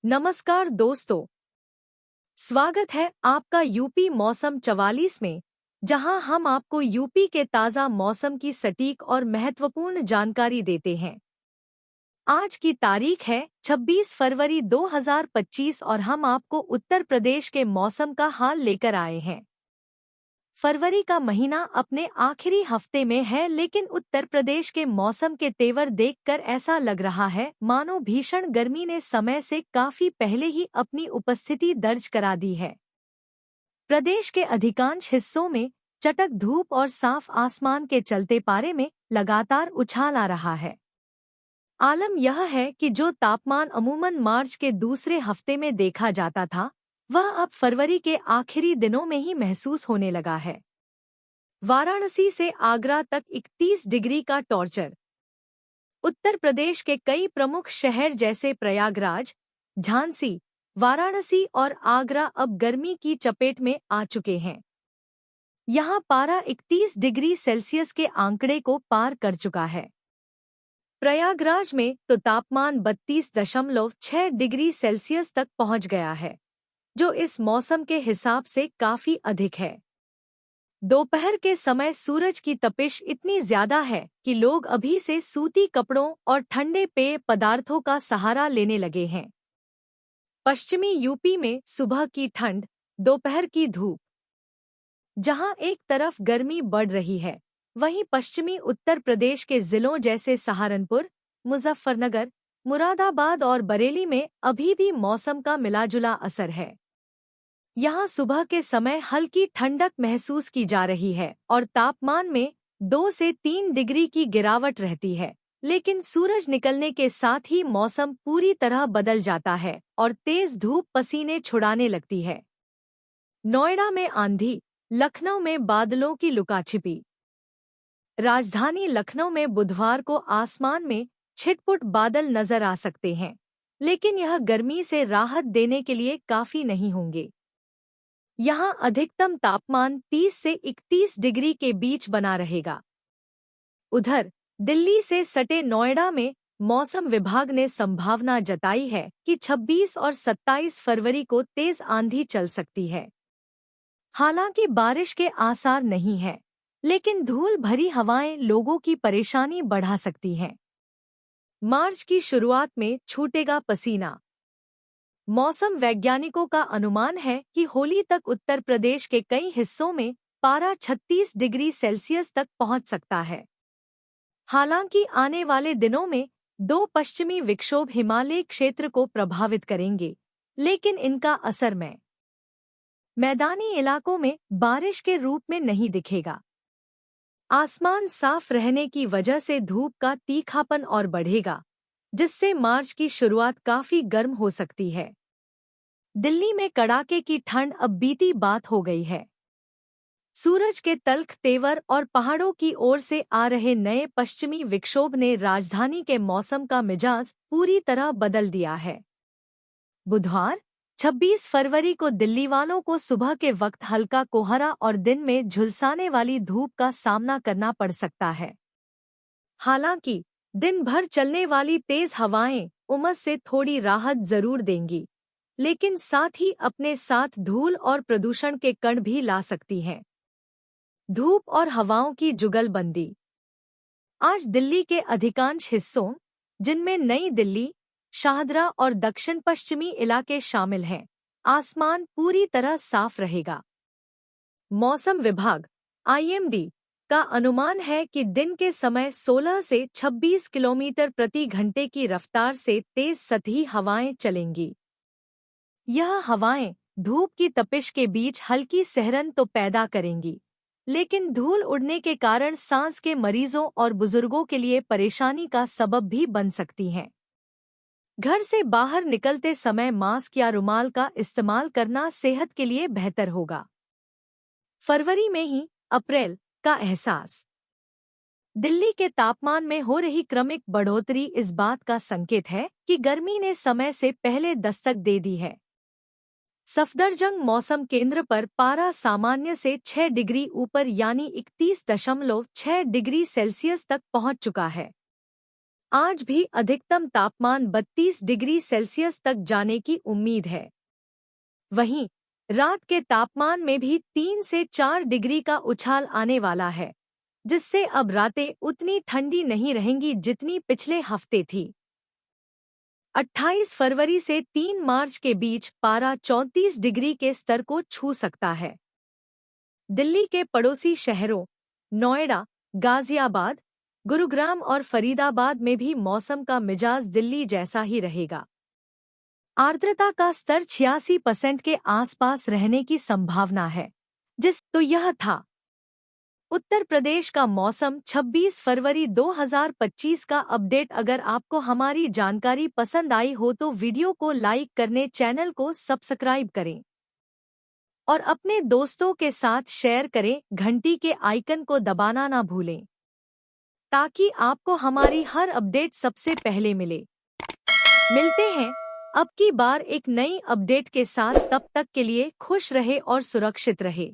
नमस्कार दोस्तों, स्वागत है आपका यूपी मौसम 44 में, जहां हम आपको यूपी के ताज़ा मौसम की सटीक और महत्वपूर्ण जानकारी देते हैं। आज की तारीख है 26 फरवरी 2025 और हम आपको उत्तर प्रदेश के मौसम का हाल लेकर आए हैं। फरवरी का महीना अपने आखिरी हफ्ते में है, लेकिन उत्तर प्रदेश के मौसम के तेवर देखकर ऐसा लग रहा है मानो भीषण गर्मी ने समय से काफी पहले ही अपनी उपस्थिति दर्ज करा दी है। प्रदेश के अधिकांश हिस्सों में चटक धूप और साफ आसमान के चलते पारे में लगातार उछाल आ रहा है। आलम यह है कि जो तापमान अमूमन मार्च के दूसरे हफ्ते में देखा जाता था, वह अब फरवरी के आखिरी दिनों में ही महसूस होने लगा है। वाराणसी से आगरा तक 31 डिग्री का टॉर्चर। उत्तर प्रदेश के कई प्रमुख शहर जैसे प्रयागराज, झांसी, वाराणसी और आगरा अब गर्मी की चपेट में आ चुके हैं। यहाँ पारा 31 डिग्री सेल्सियस के आंकड़े को पार कर चुका है। प्रयागराज में तो तापमान 32.6 डिग्री सेल्सियस तक पहुँच गया है, जो इस मौसम के हिसाब से काफी अधिक है। दोपहर के समय सूरज की तपिश इतनी ज्यादा है कि लोग अभी से सूती कपड़ों और ठंडे पेय पदार्थों का सहारा लेने लगे हैं। पश्चिमी यूपी में सुबह की ठंड, दोपहर की धूप। जहां एक तरफ गर्मी बढ़ रही है, वहीं पश्चिमी उत्तर प्रदेश के जिलों जैसे सहारनपुर, मुजफ्फरनगर, मुरादाबाद और बरेली में अभी भी मौसम का मिलाजुला असर है। यहाँ सुबह के समय हल्की ठंडक महसूस की जा रही है और तापमान में 2 से 3 डिग्री की गिरावट रहती है, लेकिन सूरज निकलने के साथ ही मौसम पूरी तरह बदल जाता है और तेज धूप पसीने छुड़ाने लगती है। नोएडा में आंधी, लखनऊ में बादलों की लुकाछिपी। राजधानी लखनऊ में बुधवार को आसमान में छिटपुट बादल नजर आ सकते हैं, लेकिन यह गर्मी से राहत देने के लिए काफी नहीं होंगे। यहाँ अधिकतम तापमान 30 से 31 डिग्री के बीच बना रहेगा। उधर दिल्ली से सटे नोएडा में मौसम विभाग ने संभावना जताई है कि 26 और 27 फरवरी को तेज आंधी चल सकती है। हालांकि बारिश के आसार नहीं है, लेकिन धूल भरी हवाएं लोगों की परेशानी बढ़ा सकती हैं। मार्च की शुरुआत में छूटेगा पसीना। मौसम वैज्ञानिकों का अनुमान है कि होली तक उत्तर प्रदेश के कई हिस्सों में पारा 36 डिग्री सेल्सियस तक पहुंच सकता है। हालांकि आने वाले दिनों में 2 पश्चिमी विक्षोभ हिमालय क्षेत्र को प्रभावित करेंगे, लेकिन इनका असर मैदानी इलाकों में बारिश के रूप में नहीं दिखेगा। आसमान साफ रहने की वजह से धूप का तीखापन और बढ़ेगा, जिससे मार्च की शुरुआत काफी गर्म हो सकती है। दिल्ली में कड़ाके की ठंड अब बीती बात हो गई है। सूरज के तल्ख तेवर और पहाड़ों की ओर से आ रहे नए पश्चिमी विक्षोभ ने राजधानी के मौसम का मिजाज पूरी तरह बदल दिया है। बुधवार 26 फरवरी को दिल्ली वालों को सुबह के वक्त हल्का कोहरा और दिन में झुलसाने वाली धूप का सामना करना पड़ सकता है। हालांकि दिन भर चलने वाली तेज हवाएं उमस से थोड़ी राहत जरूर देंगी, लेकिन साथ ही अपने साथ धूल और प्रदूषण के कण भी ला सकती हैं। धूप और हवाओं की जुगलबंदी। आज दिल्ली के अधिकांश हिस्सों, जिनमें नई दिल्ली, शाहदरा और दक्षिण पश्चिमी इलाके शामिल हैं, आसमान पूरी तरह साफ रहेगा। मौसम विभाग (IMD) का अनुमान है कि दिन के समय 16 से 26 किलोमीटर प्रति घंटे की रफ्तार से तेज सतही हवाएं चलेंगी। यह हवाएं धूप की तपिश के बीच हल्की सहरन तो पैदा करेंगी, लेकिन धूल उड़ने के कारण सांस के मरीजों और बुजुर्गों के लिए परेशानी का सबब भी बन सकती हैं। घर से बाहर निकलते समय मास्क या रुमाल का इस्तेमाल करना सेहत के लिए बेहतर होगा। फरवरी में ही अप्रैल का एहसास। दिल्ली के तापमान में हो रही क्रमिक बढ़ोतरी इस बात का संकेत है कि गर्मी ने समय से पहले दस्तक दे दी है। सफदरजंग मौसम केंद्र पर पारा सामान्य से 6 डिग्री ऊपर यानी 31.6 डिग्री सेल्सियस तक पहुंच चुका है। आज भी अधिकतम तापमान 32 डिग्री सेल्सियस तक जाने की उम्मीद है। वहीं रात के तापमान में भी 3 से 4 डिग्री का उछाल आने वाला है, जिससे अब रातें उतनी ठंडी नहीं रहेंगी जितनी पिछले हफ्ते थी। 28 फरवरी से 3 मार्च के बीच पारा 34 डिग्री के स्तर को छू सकता है। दिल्ली के पड़ोसी शहरों नोएडा, गाजियाबाद, गुरुग्राम और फरीदाबाद में भी मौसम का मिजाज दिल्ली जैसा ही रहेगा। आर्द्रता का स्तर 86% के आसपास रहने की संभावना है। तो यह था उत्तर प्रदेश का मौसम 26 फरवरी 2025 का अपडेट। अगर आपको हमारी जानकारी पसंद आई हो तो वीडियो को लाइक करने, चैनल को सब्सक्राइब करें और अपने दोस्तों के साथ शेयर करें। घंटी के आइकन को दबाना ना भूलें ताकि आपको हमारी हर अपडेट सबसे पहले मिले। मिलते हैं अब की बार एक नई अपडेट के साथ। तब तक के लिए खुश रहे और सुरक्षित रहे।